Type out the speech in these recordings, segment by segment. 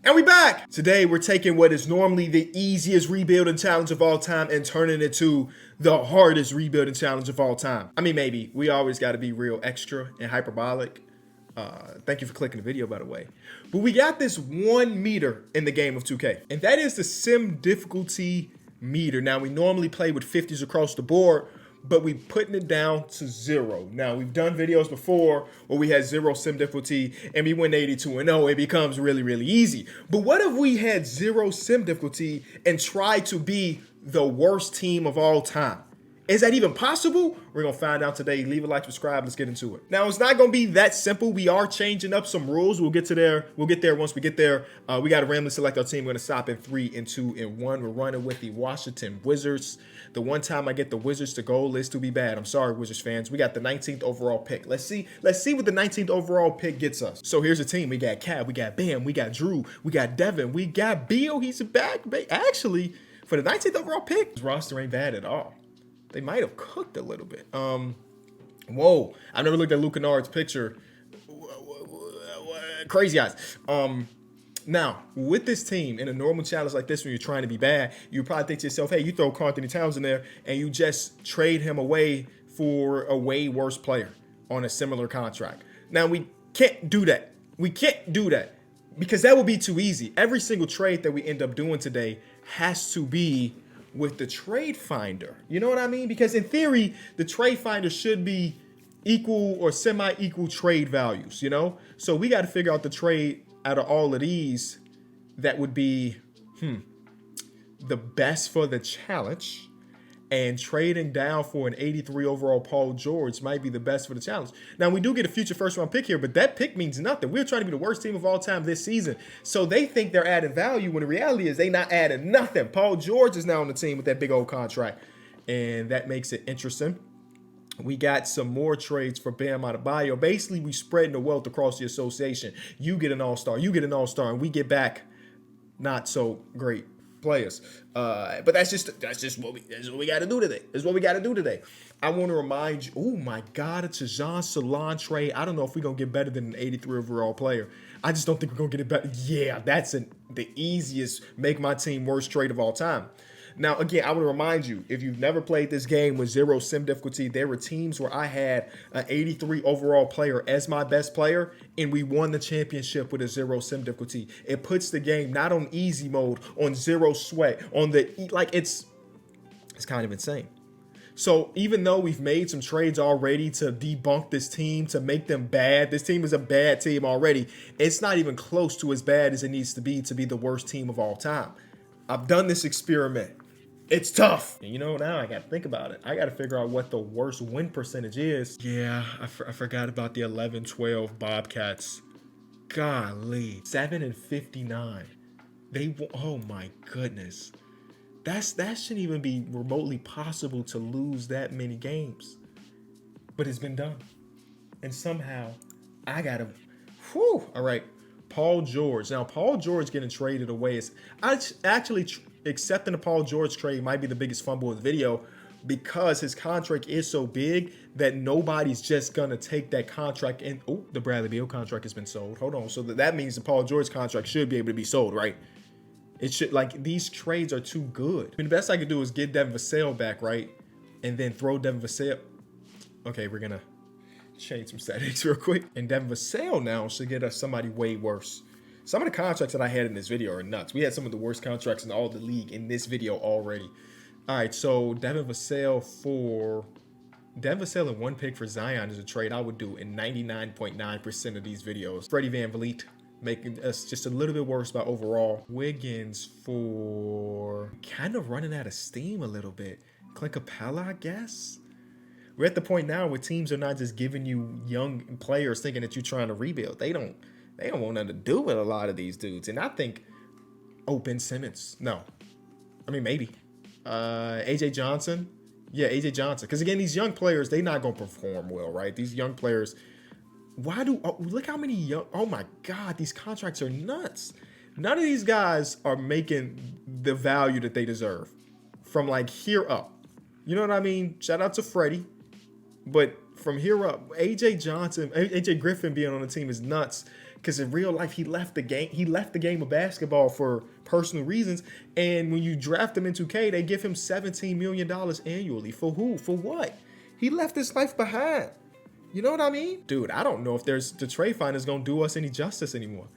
And we back! Today we're taking what is normally the easiest rebuilding challenge of all time and turning it to the hardest rebuilding challenge of all time. I mean, maybe. We always got to be real extra and hyperbolic. Thank you for clicking the video, by the way. But we got this 1 meter in the game of 2K. And that is the sim difficulty meter. Now, we normally play with 50s across the board, but we putting it down to 0. Now, we've done videos before where we had 0 sim difficulty and we went 82-0. It becomes really, really easy. But what if we had 0 sim difficulty and tried to be the worst team of all time? Is that even possible? We're going to find out today. Leave a like, subscribe. Let's get into it. Now, it's not going to be that simple. We are changing up some rules. We'll get there once we get there. We got to randomly select our team. We're going to stop in 3 and 2 and 1. We're running with the Washington Wizards. The one time I get the Wizards to go list to be bad. I'm sorry, Wizards fans. We got the 19th overall pick. Let's see what the 19th overall pick gets us. So here's the team. We got Cat. We got Bam. We got Drew. We got Devin. We got Beal. He's back. Actually, for the 19th overall pick, his roster ain't bad at all. They might have cooked a little bit. Whoa. I've never looked at Luke Kennard's picture. Crazy eyes. Now, with this team, in a normal challenge like this, when you're trying to be bad, you probably think to yourself, hey, you throw Karl Anthony Towns in there and you just trade him away for a way worse player on a similar contract. Now, we can't do that. We can't do that because that would be too easy. Every single trade that we end up doing today has to be with the trade finder. You know what I mean? Because in theory, the trade finder should be equal or semi-equal trade values, you know? So we got to figure out the trade out of all of these that would be the best for the challenge, and trading down for an 83 overall Paul George might be the best for the challenge. Now, we do get a future first round pick here, but that pick means nothing. We're trying to be the worst team of all time this season. So they think they're adding value when the reality is they not adding nothing. Paul George is now on the team with that big old contract, and that makes it interesting. We got some more trades for Bam Adebayo. Basically, we spreading the wealth across the association. You get an all-star, you get an all-star, and we get back not so great players. But that's just what we got to do today. That's what we got to do today. I want to remind you, oh my God, it's a Jean Salon trade. I don't know if we're going to get better than an 83 overall player. I just don't think we're going to get it better. Yeah, that's the easiest make my team worst trade of all time. Now, again, I want to remind you, if you've never played this game with 0 sim difficulty, there were teams where I had an 83 overall player as my best player, and we won the championship with a 0 sim difficulty. It puts the game not on easy mode, on 0 sweat, on the, like, it's kind of insane. So even though we've made some trades already to debunk this team, to make them bad, this team is a bad team already. It's not even close to as bad as it needs to be the worst team of all time. I've done this experiment. It's tough. And you know, now I got to think about it. I got to figure out what the worst win percentage is. Yeah, I forgot about the 11-12 Bobcats. Golly, 7-59. Oh my goodness. That shouldn't even be remotely possible to lose that many games. But it's been done. And somehow I got to, all right. Paul George. Now, Paul George getting traded away is actually accepting the Paul George trade might be the biggest fumble of the video because his contract is so big that nobody's just going to take that contract in. Oh, the Bradley Beal contract has been sold. Hold on. So that means the Paul George contract should be able to be sold, right? It should, like, these trades are too good. I mean, the best I could do is get Devin Vassell back, right? And then throw Devin Vassell. Okay, we're going to change some settings real quick. And Devin Vassell now should get us somebody way worse. Some of the contracts that I had in this video are nuts. We had some of the worst contracts in all the league in this video already. All right, so Devin Vassell and 1 pick for Zion is a trade I would do in 99.9% of these videos. Freddie VanVleet making us just a little bit worse by overall. Wiggins for kind of running out of steam a little bit. Clint Capella, I guess. We're at the point now where teams are not just giving you young players thinking that you're trying to rebuild. They don't want nothing to do with a lot of these dudes. And I think, Ben Simmons. No. I mean, maybe. AJ Johnson. Yeah, AJ Johnson. Because again, these young players, they not going to perform well, right? These young players, look how many young, oh my God, these contracts are nuts. None of these guys are making the value that they deserve from like here up. You know what I mean? Shout out to Freddie. But from here up, AJ Griffin being on the team is nuts because in real life he left the game. He left the game of basketball for personal reasons. And when you draft him in 2K, they give him $17 million annually. For who? For what? He left his life behind. You know what I mean? Dude, I don't know if the trade finder is going to do us any justice anymore.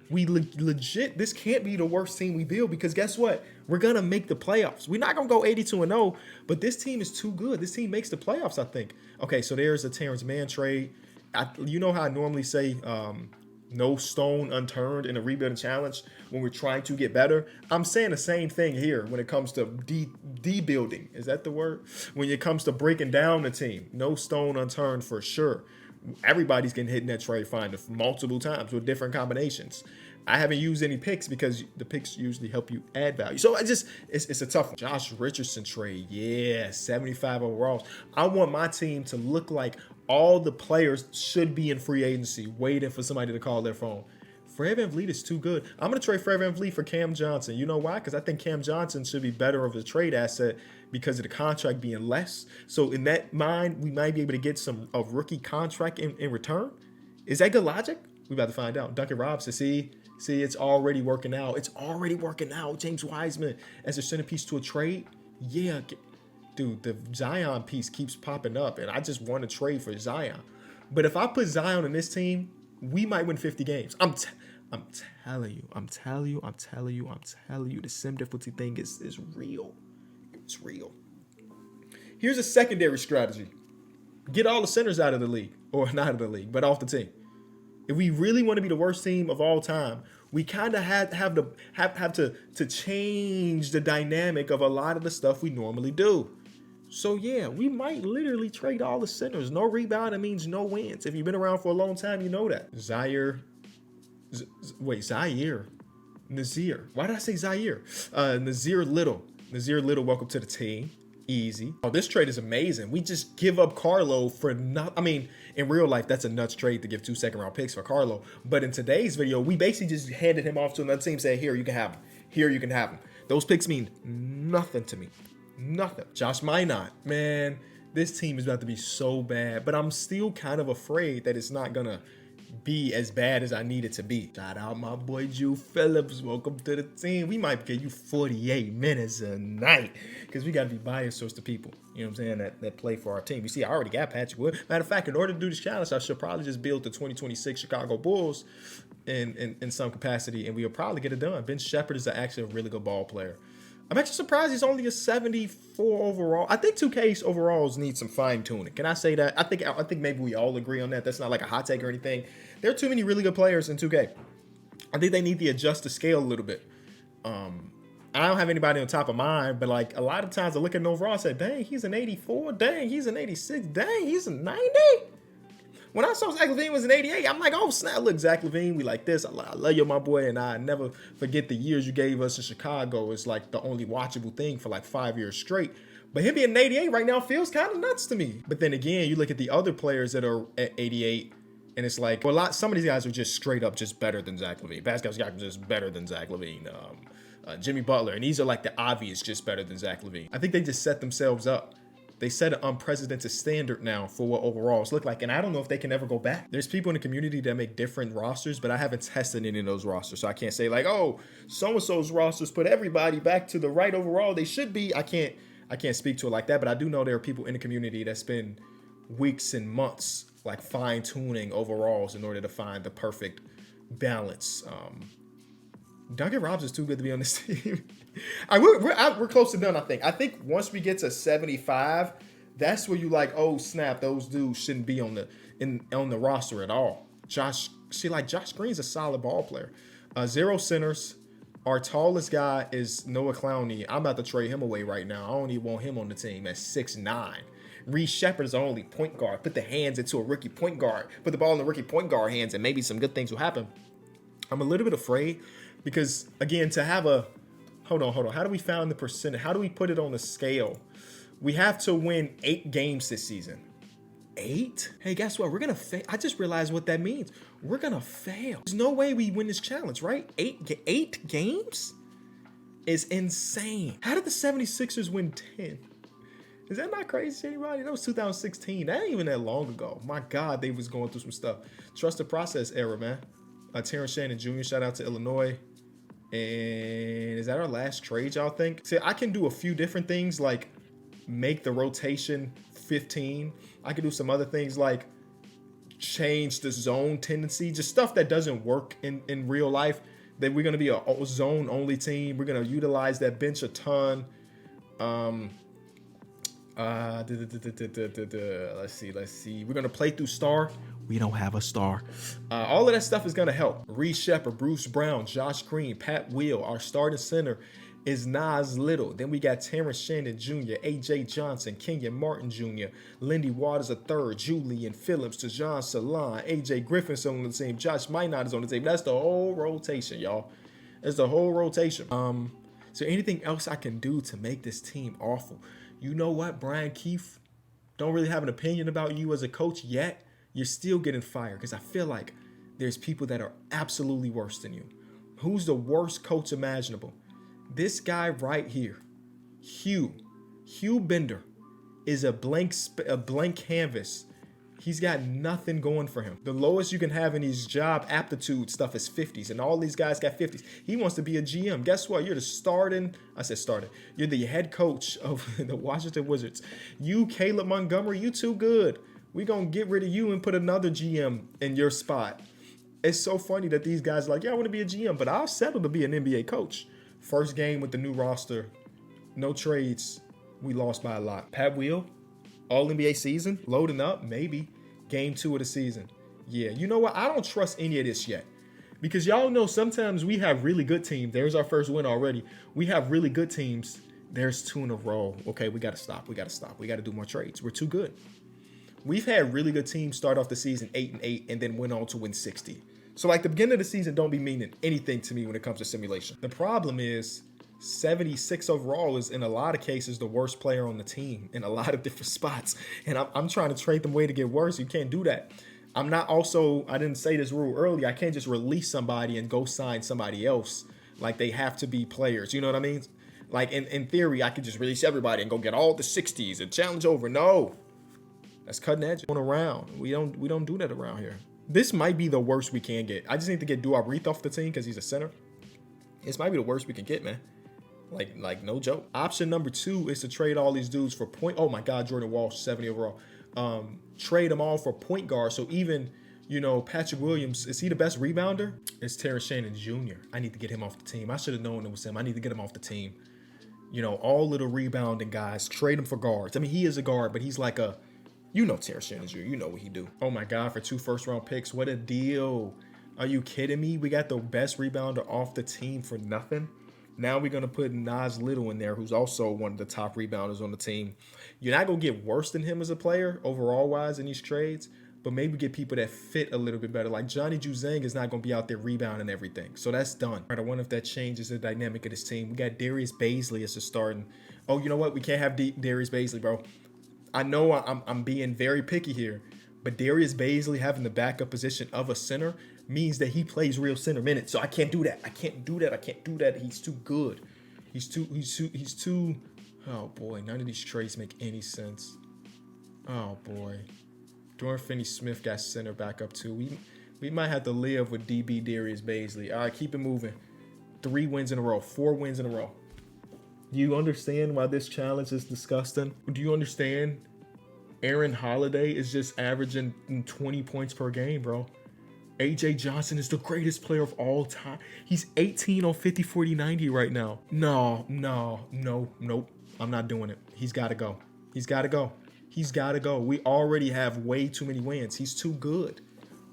We legit, this can't be the worst team we build, because guess what? We're going to make the playoffs. We're not going to go 82-0, but this team is too good. This team makes the playoffs, I think. Okay, so there's a Terrence Mann trade. You know how I normally say no stone unturned in a rebuilding challenge when we're trying to get better? I'm saying the same thing here when it comes to debuilding. Is that the word? When it comes to breaking down the team, no stone unturned for sure. Everybody's getting hit in that trade finder multiple times with different combinations. I haven't used any picks because the picks usually help you add value. So it's a tough one. Josh Richardson trade. Yeah, 75 overalls. I want my team to look like all the players should be in free agency waiting for somebody to call their phone. Fred VanVleet is too good. I'm going to trade Fred VanVleet for Cam Johnson. You know why? Because I think Cam Johnson should be better of a trade asset because of the contract being less. So in that mind, we might be able to get a rookie contract in return. Is that good logic? We're about to find out. Duncan Robinson, see, it's already working out. It's already working out. James Wiseman as a centerpiece to a trade. Yeah, dude, the Zion piece keeps popping up, and I just want to trade for Zion. But if I put Zion in this team, we might win 50 games. I'm telling you, the sim difficulty thing is real. It's real. Here's a secondary strategy. Get all the centers out of the league, or not out of the league, but off the team. If we really want to be the worst team of all time, we kind of have to change the dynamic of a lot of the stuff we normally do. So yeah, we might literally trade all the centers. No rebounding means no wins. If you've been around for a long time, you know that. Nazir. Why did I say Zaire? Nazir Little. Welcome to the team. Easy. Oh, this trade is amazing. We just give up Carlo for not. I mean, in real life, that's a nuts trade to give 2 second-round picks for Carlo. But in today's video, we basically just handed him off to another team, saying, "Here, you can have him. Here, you can have him." Those picks mean nothing to me. Nothing. Josh Minot, man, this team is about to be so bad. But I'm still kind of afraid that it's not gonna be as bad as I need it to be. Shout out my boy Jew Phillips. Welcome to the team. We might get you 48 minutes a night because we got to be biased towards the people, you know what I'm saying, that play for our team. You see, I already got Patrick Wood. Matter of fact, in order to do this challenge, I should probably just build the 2026 Chicago Bulls in some capacity, and we'll probably get it done. Ben Shepherd is actually a really good ball player. I'm actually surprised he's only a 74 overall. I think 2K's overalls need some fine tuning. Can I say that? I think maybe we all agree on that. That's not like a hot take or anything. There are too many really good players in 2K. I think they need to adjust the scale a little bit. I don't have anybody on top of mind, but like a lot of times I look at an overall and say, dang, he's an 84. Dang, he's an 86. Dang, he's a 90. When I saw Zach LaVine was an 88, I'm like, oh, snap, look, Zach LaVine, we like this. I love you, my boy, and I never forget the years you gave us in Chicago. It's like the only watchable thing for like 5 years straight. But him being an 88 right now feels kind of nuts to me. But then again, you look at the other players that are at 88, and it's like, well, some of these guys are just straight up just better than Zach LaVine. Pascal Siakam just better than Zach LaVine. Jimmy Butler, and these are like the obvious just better than Zach LaVine. I think they just set themselves up. They set an unprecedented standard now for what overalls look like, and I don't know if they can ever go back. There's people in the community that make different rosters, but I haven't tested any of those rosters, so I can't say like, oh, so-and-so's rosters put everybody back to the right overall they should be. I can't speak to it like that, but I do know there are people in the community that spend weeks and months like fine-tuning overalls in order to find the perfect balance. Duncan Robinson is too good to be on this team. We're close to done, I think. I think once we get to 75, that's where you like, oh snap, those dudes shouldn't be on the roster at all. Josh Green's a solid ball player. 0 centers. Our tallest guy is Noah Clowney. I'm about to trade him away right now. I don't even want him on the team at 6'9". Reed Shepard is our only point guard. Put the hands into a rookie point guard. Put the ball in the rookie point guard hands, and maybe some good things will happen. I'm a little bit afraid because, again, to have a... Hold on. How do we find the percentage? How do we put it on the scale? We have to win 8 games this season. 8? Hey, guess what? We're going to fail. I just realized what that means. We're going to fail. There's no way we win this challenge, right? 8 games is insane. How did the 76ers win 10? Is that not crazy to anybody? That was 2016. That ain't even that long ago. My God, they was going through some stuff. Trust the process era, man. Terrence Shannon Jr. Shout out to Illinois. And is that our last trade, y'all think? See, I can do a few different things like make the rotation 15. I can do some other things like change the zone tendency, just stuff that doesn't work in real life. That we're going to be a zone only team. We're going to utilize that bench a ton. Let's see. We're going to play through star. We don't have a star. All of that stuff is going to help. Reed Shepard, Bruce Brown, Josh Green, Pat Wheel. Our starting center is Nas Little. Then we got Terrence Shannon Jr., A.J. Johnson, Kenyon Martin Jr., Lindy Waters III, Julian Phillips, Tejan Salon, A.J. Griffin's on the team, Josh Minot is on the team. That's the whole rotation, y'all. That's the whole rotation. So anything else I can do to make this team awful? You know what, Brian Keefe? Don't really have an opinion about you as a coach yet. You're still getting fired because I feel like there's people that are absolutely worse than you. Who's the worst coach imaginable? This guy right here, Hugh Bender, is a blank canvas. He's got nothing going for him. The lowest you can have in these job aptitude stuff is 50s, and all these guys got 50s. He wants to be a GM. Guess what? You're You're the head coach of the Washington Wizards. You, Caleb Montgomery, you too good. We gonna get rid of you and put another GM in your spot. It's so funny that these guys are like, yeah, I want to be a GM, but I'll settle to be an NBA coach. First game with the new roster, no trades. We lost by a lot. Pat Wheel, all NBA season, loading up, maybe. Game 2 of the season. Yeah, you know what? I don't trust any of this yet. Because y'all know sometimes we have really good teams. There's our first win already. We have really good teams. There's 2 in a row. Okay, we got to stop. We got to do more trades. We're too good. We've had really good teams start off the season 8-8 and then went on to win 60. So like the beginning of the season don't be meaning anything to me when it comes to simulation. The problem is 76 overall is in a lot of cases the worst player on the team in a lot of different spots. And I'm trying to trade them away to get worse. You can't do that. I didn't say this rule earlier. I can't just release somebody and go sign somebody else. Like they have to be players. You know what I mean? Like in theory, I could just release everybody and go get all the 60s and challenge over. No. That's cutting edge. Going around. We don't do that around here. This might be the worst we can get. I just need to get Duop Reith off the team because he's a center. This might be the worst we can get, man. Like no joke. Option number 2 is to trade all these dudes for point. Oh my God, Jordan Walsh, 70 overall. Trade them all for point guard. So even, Patrick Williams, is he the best rebounder? It's Terrence Shannon Jr. I need to get him off the team. I should have known it was him. I need to get him off the team. All little rebounding guys, trade him for guards. I mean, he is a guard, but he's like a, Terrence Shannon Jr., you know what he do. Oh my God, for 2 first-round picks, what a deal. Are you kidding me? We got the best rebounder off the team for nothing. Now we're going to put Nas Little in there, who's also one of the top rebounders on the team. You're not going to get worse than him as a player, overall-wise, in these trades, but maybe get people that fit a little bit better. Like Johnny Juzang is not going to be out there rebounding everything. So that's done. All right, I wonder if that changes the dynamic of this team. We got Darius Bazley as the starting. Oh, you know what? We can't have Darius Bazley, bro. I know I'm being very picky here, but Darius Bazley having the backup position of a center means that he plays real center minutes. So I can't do that. I can't do that. He's too good. He's too. Oh boy, none of these trades make any sense. Oh boy, Dorian Finney-Smith got center backup too. We might have to live with DB Darius Bazley. All right, keep it moving. 4 wins in a row. Do you understand why this challenge is disgusting? Do you understand Aaron Holiday is just averaging 20 points per game, bro? A.J. Johnson is the greatest player of all time. He's 18 on 50, 40, 90 right now. No. I'm not doing it. He's got to go. We already have way too many wins. He's too good.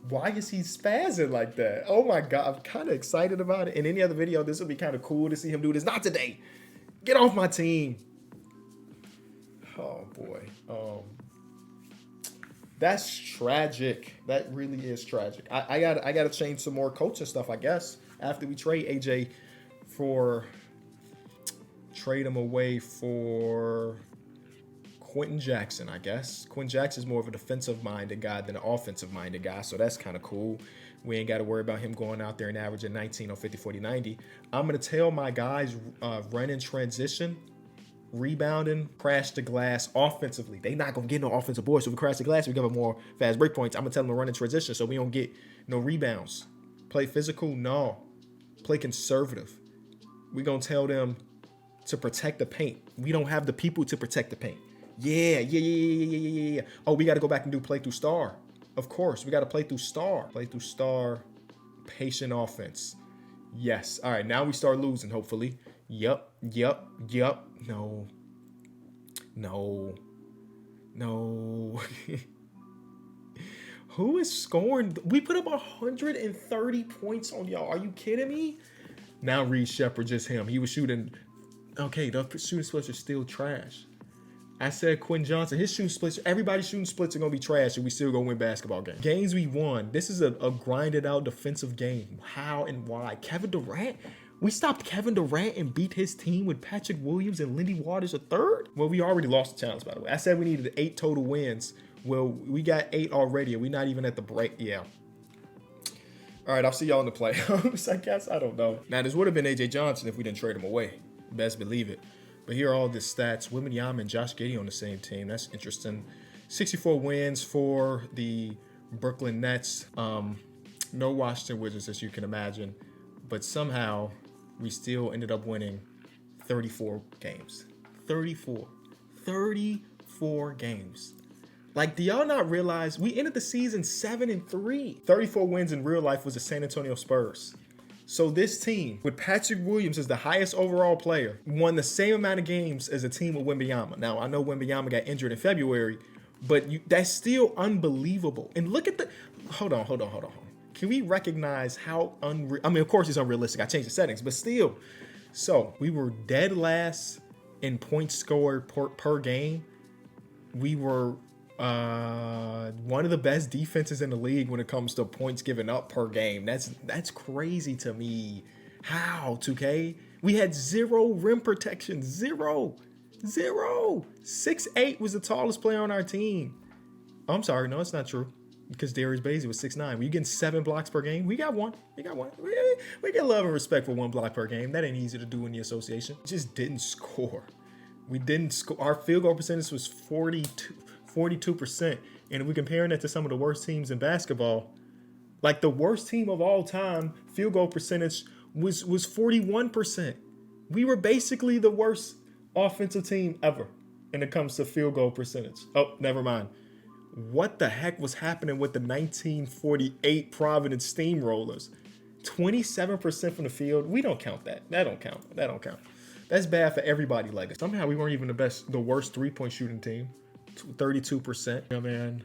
Why is he spazzing like that? Oh my God, I'm kind of excited about it. In any other video, this would be kind of cool to see him do this. Not today. Get off my team. Oh boy. That's tragic. That really is tragic. I gotta change some more coaching stuff, I guess. After we trade AJ trade him away for Quentin Jackson, I guess. Quentin Jackson's more of a defensive-minded guy than an offensive-minded guy, so that's kind of cool. We ain't got to worry about him going out there and averaging 19 on 50, 40, 90. I'm going to tell my guys run in transition, rebounding, crash the glass offensively. They not going to get no offensive boards, so if we crash the glass, we give them more fast break points. I'm going to tell them to run in transition so we don't get no rebounds. Play physical? No. Play conservative. We're going to tell them to protect the paint. We don't have the people to protect the paint. Yeah. Oh, we got to go back and do play through star. Of course, we got to play through star. Play through star, patient offense. Yes. All right, now we start losing, hopefully. Yup. No. Who is scoring? We put up 130 points on y'all. Are you kidding me? Now Reed Shepard, just him. He was shooting. Okay, the shooting splits are still trash. I said Quinn Johnson. His shooting splits, everybody's shooting splits are going to be trash and we still going to win basketball games. Games we won. This is a grinded out defensive game. How and why? Kevin Durant? We stopped Kevin Durant and beat his team with Patrick Williams and Lindy Waters a third? Well, we already lost the challenge, by the way. I said we needed 8 total wins. Well, we got 8 already. We're not even at the break. Yeah. All right, I'll see y'all in the playoffs, I guess. I don't know. Now, this would have been A.J. Johnson if we didn't trade him away. Best believe it. But here are all the stats. Wembanyama and Josh Giddey on the same team. That's interesting. 64 wins for the Brooklyn Nets. No Washington Wizards, as you can imagine. But somehow, we still ended up winning 34 games. 34 games. Like, do y'all not realize we ended the season 7-3? 34 wins in real life was the San Antonio Spurs. So this team, with Patrick Williams as the highest overall player, won the same amount of games as a team with Wembanyama. Now, I know Wembanyama got injured in February, but that's still unbelievable. And look at the... Hold on. Can we recognize how unreal... I mean, of course it's unrealistic. I changed the settings, but still. So, we were dead last in points scored per game. We were one of the best defenses in the league when it comes to points given up per game. That's crazy to me. How, 2K? We had 0 rim protection. 0. 6'8" was the tallest player on our team. Oh, I'm sorry. No, it's not true. Because Darius Bazley was 6'9". Were you getting 7 blocks per game? We got one. We get love and respect for 1 block per game. That ain't easy to do in the association. Just didn't score. We didn't score. Our field goal percentage was 42%. And if we're comparing that to some of the worst teams in basketball, like the worst team of all time, field goal percentage was 41%. We were basically the worst offensive team ever when it comes to field goal percentage. Oh, never mind. What the heck was happening with the 1948 Providence Steamrollers? 27% from the field. We don't count that. That don't count. That's bad for everybody. Like, somehow we weren't even the worst 3-point shooting team. 32%. Yeah, man.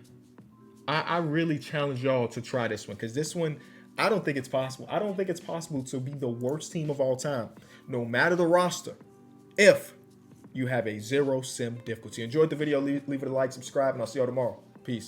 I really challenge y'all to try this one, because this one, I don't think it's possible. I don't think it's possible to be the worst team of all time, no matter the roster, if you have a 0 sim difficulty. Enjoyed the video, leave it a like, subscribe, and I'll see y'all tomorrow.